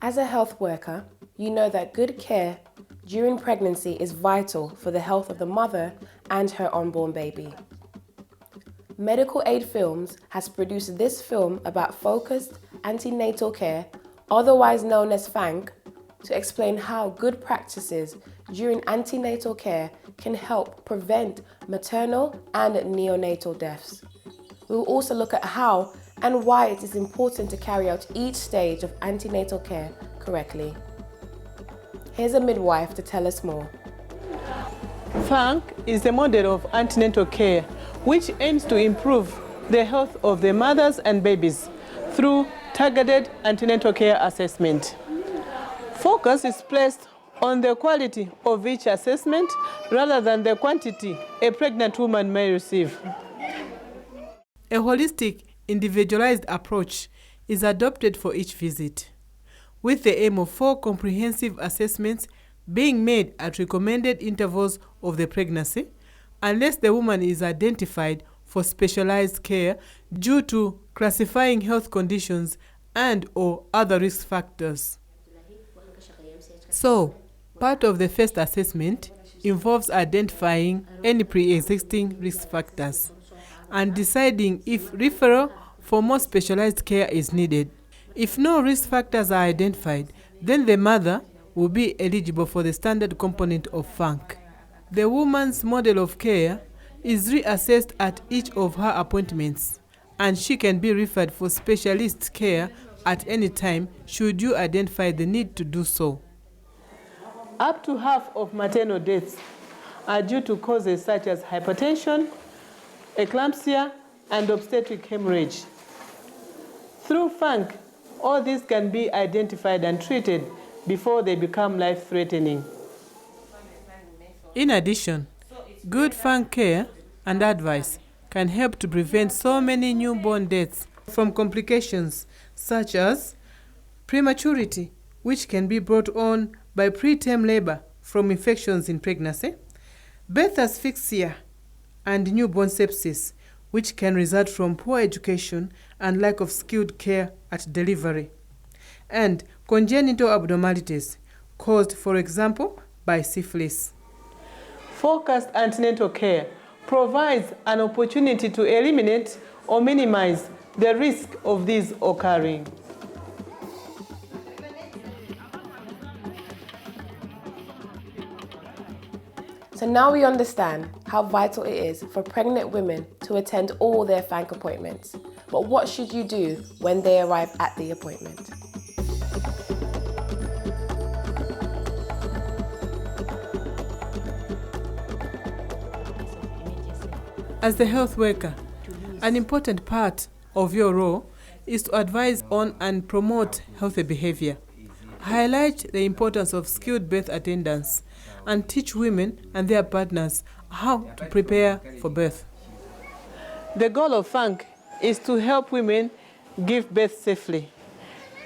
As a health worker, you know that good care during pregnancy is vital for the health of the mother and her unborn baby. Medical Aid Films has produced this film about focused antenatal care, otherwise known as FANC, to explain how good practices during antenatal care can help prevent maternal and neonatal deaths. We will also look at how and why it is important to carry out each stage of antenatal care correctly. Here's a midwife to tell us more. FANC is a model of antenatal care which aims to improve the health of the mothers and babies through targeted antenatal care assessment. Focus is placed on the quality of each assessment rather than the quantity a pregnant woman may receive. A holistic, individualized approach is adopted for each visit, with the aim of 4 comprehensive assessments being made at recommended intervals of the pregnancy, unless the woman is identified for specialized care due to classifying health conditions and/or other risk factors. So, part of the first assessment involves identifying any pre-existing risk factors and deciding if referral for more specialized care is needed. If no risk factors are identified, then the mother will be eligible for the standard component of FANC. The woman's model of care is reassessed at each of her appointments, and she can be referred for specialist care at any time should you identify the need to do so. Up to half of maternal deaths are due to causes such as hypertension, eclampsia, and obstetric hemorrhage. Through FANC, all these can be identified and treated before they become life-threatening. In addition, good FANC care and advice can help to prevent so many newborn deaths from complications such as prematurity, which can be brought on by preterm labor from infections in pregnancy, birth asphyxia, and newborn sepsis, which can result from poor education and lack of skilled care at delivery, and congenital abnormalities caused, for example, by syphilis. Focused antenatal care provides an opportunity to eliminate or minimize the risk of these occurring. So now we understand how vital it is for pregnant women to attend all their FANC appointments. But what should you do when they arrive at the appointment? As the health worker, an important part of your role is to advise on and promote healthy behavior, highlight the importance of skilled birth attendants, and teach women and their partners how to prepare for birth. The goal of FANC is to help women give birth safely.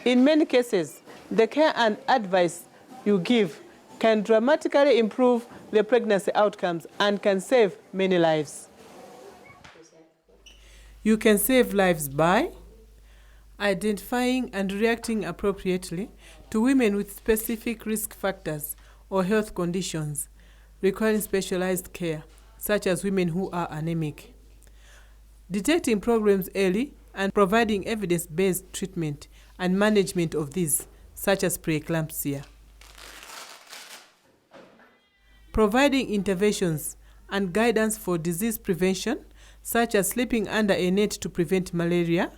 In many cases, the care and advice you give can dramatically improve the pregnancy outcomes and can save many lives. You can save lives by identifying and reacting appropriately to women with specific risk factors or health conditions requiring specialized care, such as women who are anemic. Detecting problems early and providing evidence-based treatment and management of these, such as preeclampsia. Providing interventions and guidance for disease prevention, such as sleeping under a net to prevent malaria.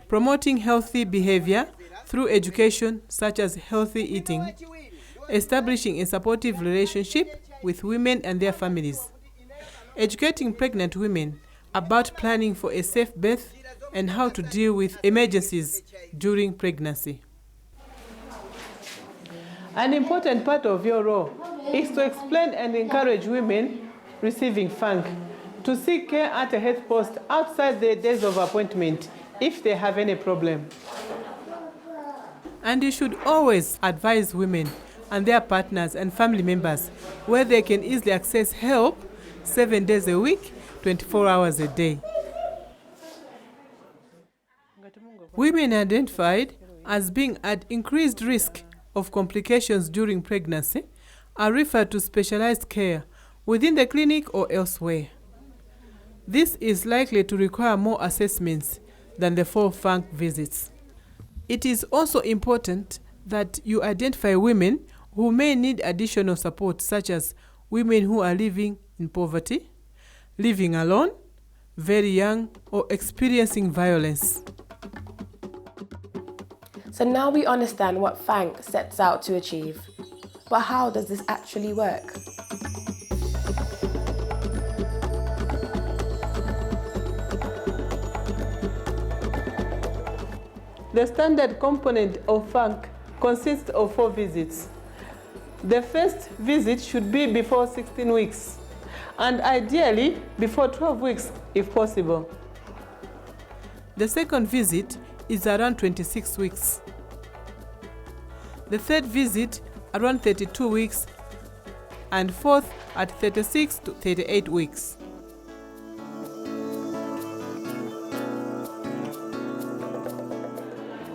Promoting healthy behavior through education, such as healthy eating. Establishing a supportive relationship with women and their families. Educating pregnant women about planning for a safe birth and how to deal with emergencies during pregnancy. An important part of your role is to explain and encourage women receiving FANC to seek care at a health post outside the days of appointment if they have any problem. And you should always advise women and their partners and family members where they can easily access help 7 days a week, 24 hours a day. Women identified as being at increased risk of complications during pregnancy are referred to specialized care within the clinic or elsewhere. This is likely to require more assessments than the 4 FANC visits. It is also important that you identify women who may need additional support, such as women who are living in poverty, living alone, very young, or experiencing violence. So now we understand what FANC sets out to achieve. But how does this actually work? The standard component of FANC consists of 4 visits. The first visit should be before 16 weeks, and ideally before 12 weeks if possible. The second visit is around 26 weeks. The third visit around 32 weeks, and fourth at 36 to 38 weeks.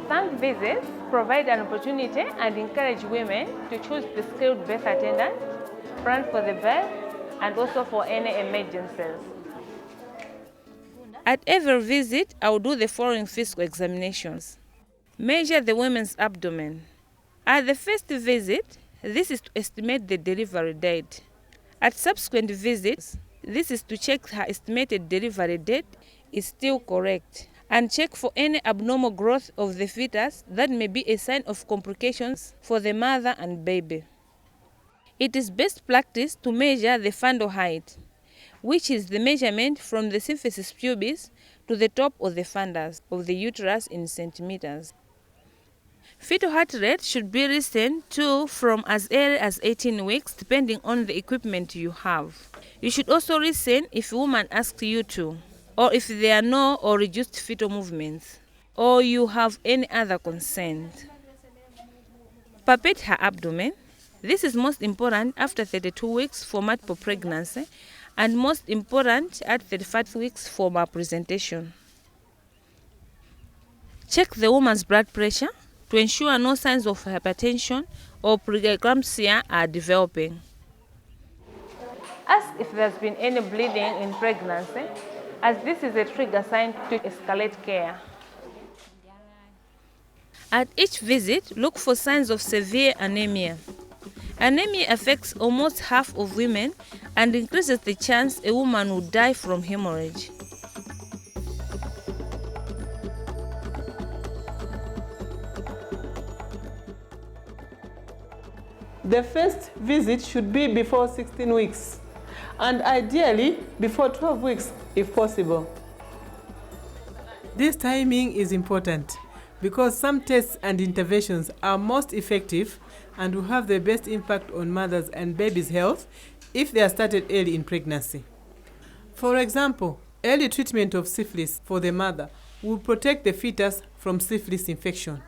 FANC visits provide an opportunity and encourage women to choose the skilled birth attendant, plan for the birth, and also for any emergencies. At every visit, I will do the following physical examinations. Measure the woman's abdomen. At the first visit, this is to estimate the delivery date. At subsequent visits, this is to check her estimated delivery date is still correct, and check for any abnormal growth of the fetus that may be a sign of complications for the mother and baby. It is best practice to measure the fundal height, which is the measurement from the symphysis pubis to the top of the fundus of the uterus in centimeters. Fetal heart rate should be listened to from as early as 18 weeks, depending on the equipment you have. You should also listen if a woman asks you to, or if there are no or reduced fetal movements, or you have any other concern. Palpate her abdomen. This is most important after 32 weeks for multiple pregnancy, and most important at 35 weeks for malpresentation. Check the woman's blood pressure to ensure no signs of hypertension or preeclampsia are developing. Ask if there's been any bleeding in pregnancy, as this is a trigger sign to escalate care. At each visit, look for signs of severe anemia. Anemia affects almost half of women and increases the chance a woman will die from hemorrhage. The first visit should be before 16 weeks, and ideally before 12 weeks if possible. This timing is important because some tests and interventions are most effective and will have the best impact on mothers and babies' health if they are started early in pregnancy. For example, early treatment of syphilis for the mother will protect the fetus from syphilis infection.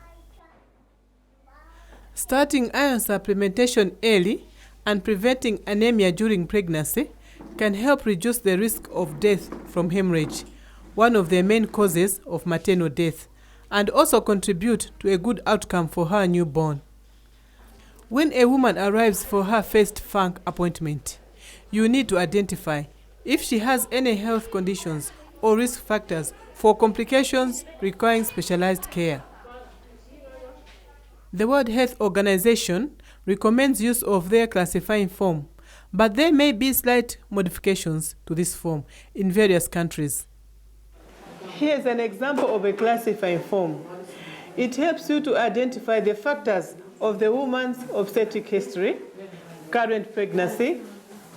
Starting iron supplementation early and preventing anemia during pregnancy can help reduce the risk of death from hemorrhage, one of the main causes of maternal death, and also contribute to a good outcome for her newborn. When a woman arrives for her first FANC appointment, you need to identify if she has any health conditions or risk factors for complications requiring specialized care. The World Health Organization recommends use of their classifying form, but there may be slight modifications to this form in various countries. Here's an example of a classifying form. It helps you to identify the factors of the woman's obstetric history, current pregnancy,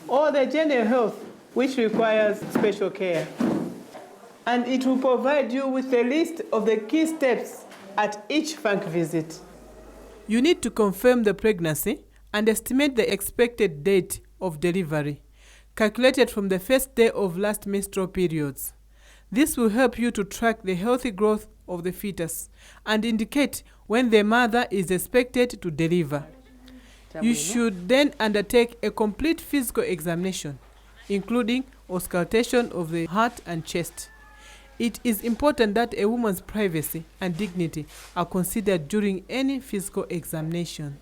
or the general health which requires special care. And it will provide you with a list of the key steps at each FANC visit. You need to confirm the pregnancy and estimate the expected date of delivery, calculated from the first day of last menstrual periods. This will help you to track the healthy growth of the fetus and indicate when the mother is expected to deliver. You should then undertake a complete physical examination, including auscultation of the heart and chest. It is important that a woman's privacy and dignity are considered during any physical examination.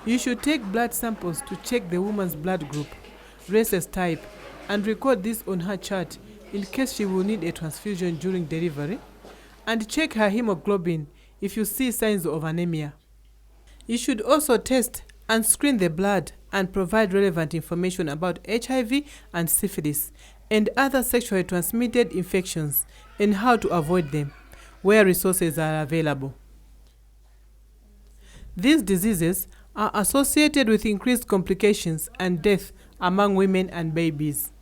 You should take blood samples to check the woman's blood group, rhesus type, and record this on her chart in case she will need a transfusion during delivery, and check her hemoglobin if you see signs of anemia. You should also test and screen the blood and provide relevant information about HIV and syphilis and other sexually transmitted infections and how to avoid them, where resources are available. These diseases are associated with increased complications and death among women and babies.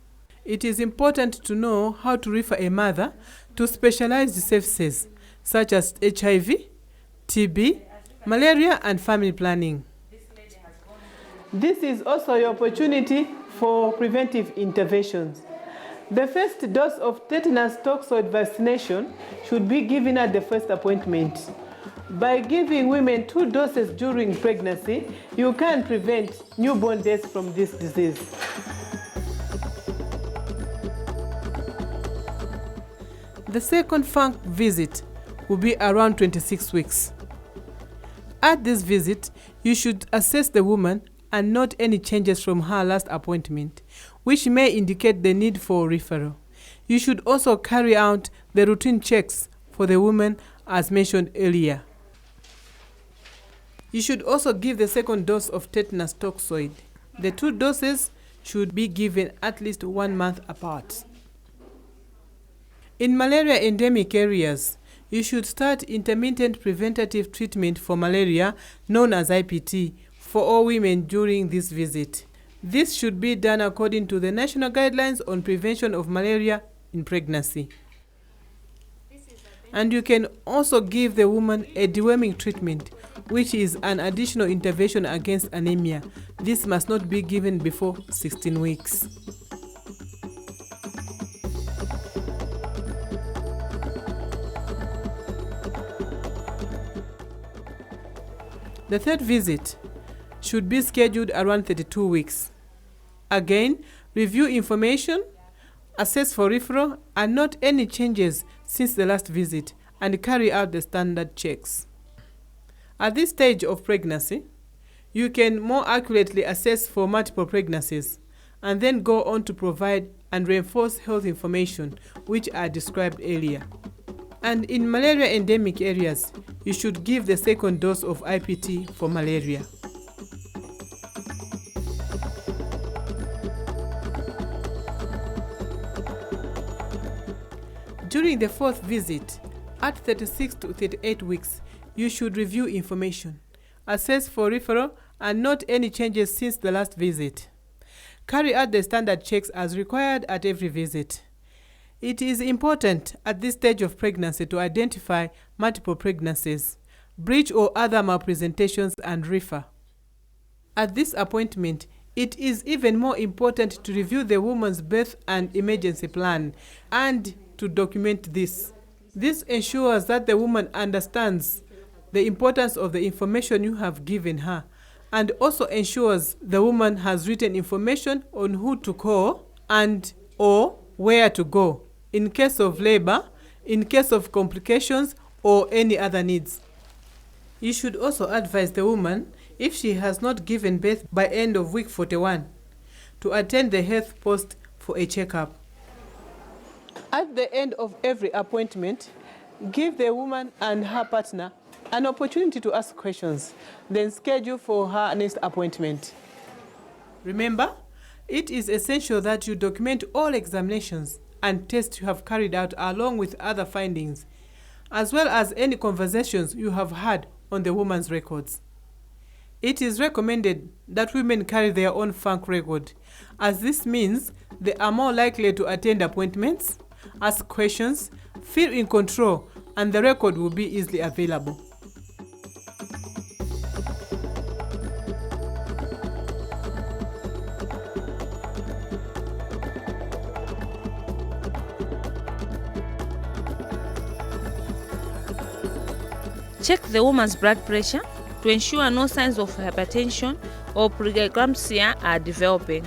It is important to know how to refer a mother to specialized services such as HIV, TB, malaria, and family planning. This is also your opportunity for preventive interventions. The first dose of tetanus toxoid vaccination should be given at the first appointment. By giving women 2 doses during pregnancy, you can prevent newborn deaths from this disease. The second FANC visit will be around 26 weeks. At this visit, you should assess the woman and note any changes from her last appointment, which may indicate the need for referral. You should also carry out the routine checks for the woman as mentioned earlier. You should also give the second dose of tetanus toxoid. The 2 doses should be given at least 1 month apart. In malaria endemic areas, you should start intermittent preventative treatment for malaria, known as IPT, for all women during this visit. This should be done according to the national guidelines on prevention of malaria in pregnancy. And you can also give the woman a deworming treatment, which is an additional intervention against anemia. This must not be given before 16 weeks. The third visit should be scheduled around 32 weeks. Again, review information, assess for referral, and note any changes since the last visit, and carry out the standard checks. At this stage of pregnancy, you can more accurately assess for multiple pregnancies, and then go on to provide and reinforce health information, which are described earlier. And in malaria endemic areas, you should give the second dose of IPT for malaria. During the fourth visit, at 36 to 38 weeks, you should review information, assess for referral, and note any changes since the last visit. Carry out the standard checks as required at every visit. It is important at this stage of pregnancy to identify multiple pregnancies, breech or other malpresentations, and refer. At this appointment, it is even more important to review the woman's birth and emergency plan and to document this. This ensures that the woman understands the importance of the information you have given her, and also ensures the woman has written information on who to call and or where to go in case of labor, in case of complications, or any other needs. You should also advise the woman, if she has not given birth by end of week 41, to attend the health post for a checkup. At the end of every appointment, give the woman and her partner an opportunity to ask questions, then schedule for her next appointment. Remember, it is essential that you document all examinations and tests you have carried out along with other findings, as well as any conversations you have had on the woman's records. It is recommended that women carry their own FANC record, as this means they are more likely to attend appointments, ask questions, feel in control, and the record will be easily available. Check the woman's blood pressure to ensure no signs of hypertension or preeclampsia are developing.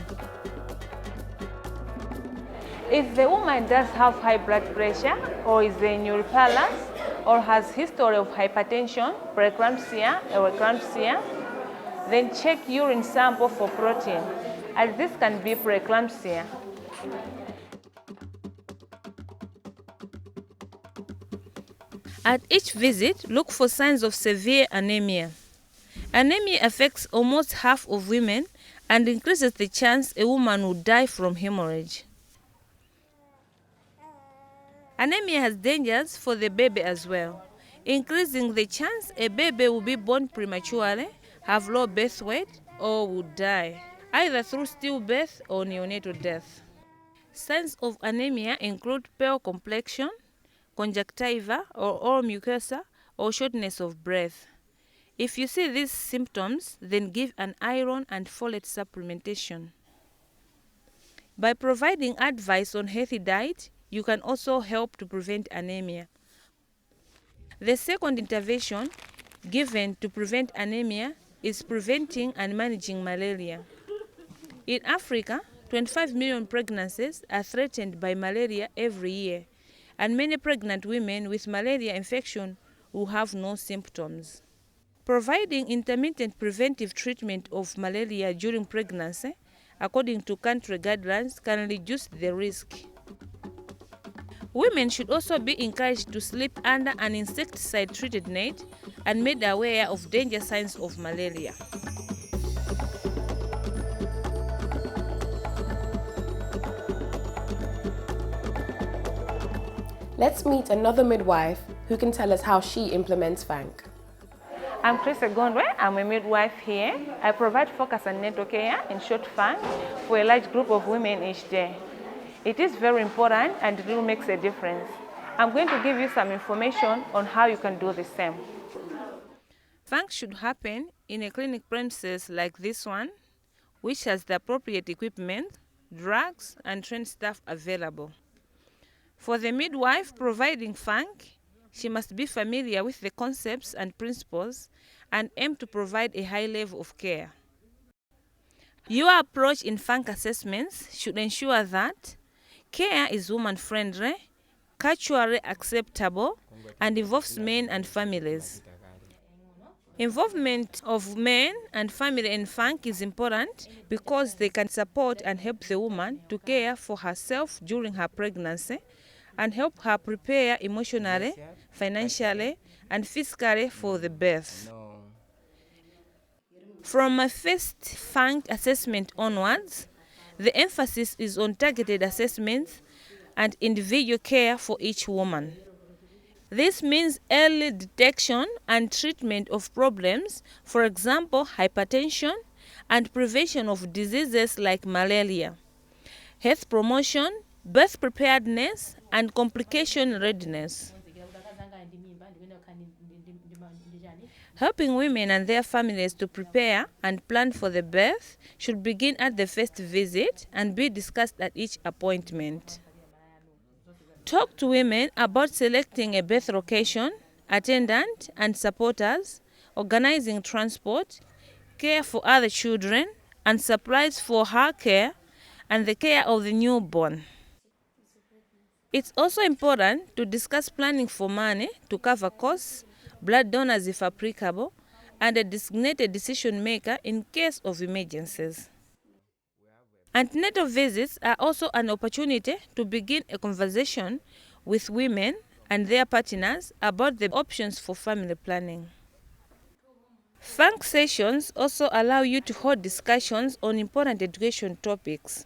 If the woman does have high blood pressure or is in neurobalance or has history of hypertension, preeclampsia or eclampsia, then check urine sample for protein, as this can be preeclampsia. At each visit, look for signs of severe anemia. Anemia affects almost half of women and increases the chance a woman will die from hemorrhage. Anemia has dangers for the baby as well, increasing the chance a baby will be born prematurely, have low birth weight, or will die, either through stillbirth or neonatal death. Signs of anemia include pale complexion, conjunctiva or oral mucosa, or shortness of breath. If you see these symptoms, then give an iron and folate supplementation. By providing advice on healthy diet, you can also help to prevent anemia. The second intervention given to prevent anemia is preventing and managing malaria. In Africa, 25 million pregnancies are threatened by malaria every year, and many pregnant women with malaria infection will have no symptoms. Providing intermittent preventive treatment of malaria during pregnancy, according to country guidelines, can reduce the risk. Women should also be encouraged to sleep under an insecticide-treated net and made aware of danger signs of malaria. Let's meet another midwife who can tell us how she implements FANC. I'm Chris Gondwe. I'm a midwife here. I provide focus on neonatal care, in short FANC, for a large group of women each day. It is very important and it really makes a difference. I'm going to give you some information on how you can do the same. FANC should happen in a clinic premises like this one, which has the appropriate equipment, drugs, and trained staff available. For the midwife providing FANC, she must be familiar with the concepts and principles and aim to provide a high level of care. Your approach in FANC assessments should ensure that care is woman-friendly, culturally acceptable, and involves men and families. Involvement of men and family in FANC is important because they can support and help the woman to care for herself during her pregnancy and help her prepare emotionally, financially, and physically for the birth. From my first FANC assessment onwards, the emphasis is on targeted assessments and individual care for each woman. This means early detection and treatment of problems, for example, hypertension, and prevention of diseases like malaria, health promotion, birth preparedness, and complication readiness. Helping women and their families to prepare and plan for the birth should begin at the first visit and be discussed at each appointment. Talk to women about selecting a birth location, attendant and supporters, organizing transport, care for other children, and supplies for her care and the care of the newborn. It's also important to discuss planning for money to cover costs, blood donors if applicable, and a designated decision maker in case of emergencies. Antenatal visits are also an opportunity to begin a conversation with women and their partners about the options for family planning. FANC sessions also allow you to hold discussions on important education topics,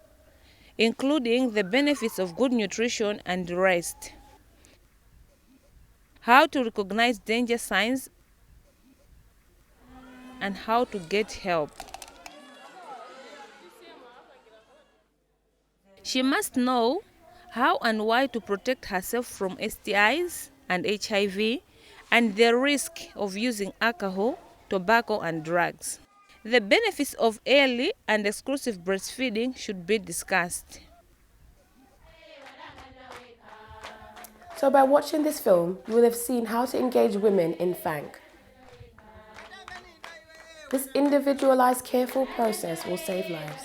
including the benefits of good nutrition and rest, how to recognize danger signs, and how to get help. She must know how and why to protect herself from STIs and HIV and the risk of using alcohol, tobacco, and drugs. The benefits of early and exclusive breastfeeding should be discussed. So by watching this film, you will have seen how to engage women in FANC. This individualized, careful process will save lives.